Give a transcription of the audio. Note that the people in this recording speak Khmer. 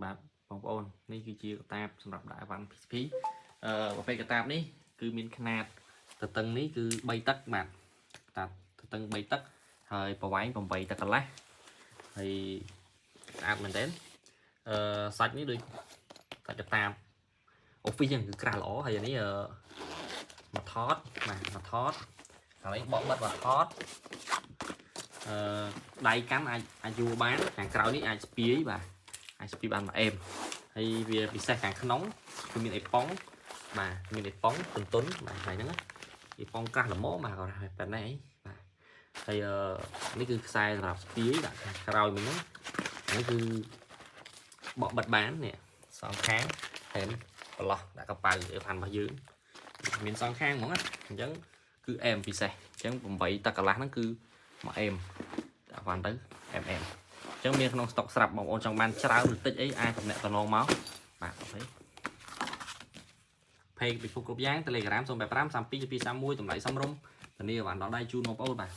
បាទបងប្អូននេះគឺជាកតាបសម្រាប់ដាក់អីវ៉ាន់ PCP ប្រភេទកតាបនេះគឺមានຂະຫນាតទទឹងនេះគឺ3តឹកបាទតាទទឹង3តឹកហើយប្រវែង8តឹកកន្លះហើយស្អាតមែនទែនសាច់នេះដូចសាច់កតាប Office ហ្នឹងគឺក្រាស់ល្អហើយនេះមកថតបាទមកថតហើយបកបិទមកថតដៃកាន់អាចយួរបានខាងក្រោយនេះអាចស្ពាយបាទអាចស្ពាយបានមួយអេមហើយវាពិសេសខាងក្នុងគឺមានអេប៉ុងបាទមានអេប៉ុងទន់បាទហើយហ្នឹងអេប៉ុងក្រាស់ល្មមបាទគាត់តែប៉ុណ្ណេះបាទហើយនេះគឺខ្សែសម្រាប់ស្ពាយដាក់ខាងក្រោយមិញហ្នឹងគឺបកបិទបាននេះសងខាងហើយប្រឡោះដាក់កប៉ៅអេផាន់របស់យើងមានសងខាងហ្មងណាអញ្ចឹងគឺអេមពិសេសអញ្ចឹង8តឹកកន្លះហ្នឹងគឺមួយអេមដាក់បានទៅអេមអញ្ចឹងមានក្នុងស្តុកស្រាប់បងប្អូនចង់បានច្រើនឬតិចអីអាចតំណែងតំណងមកបាទអូខេផេកពិភពគ្រប់យ៉ាង Telegram 085 32 231តម្លៃសមរម្យធានាបានដល់ដៃជូនបងប្អូនបាទ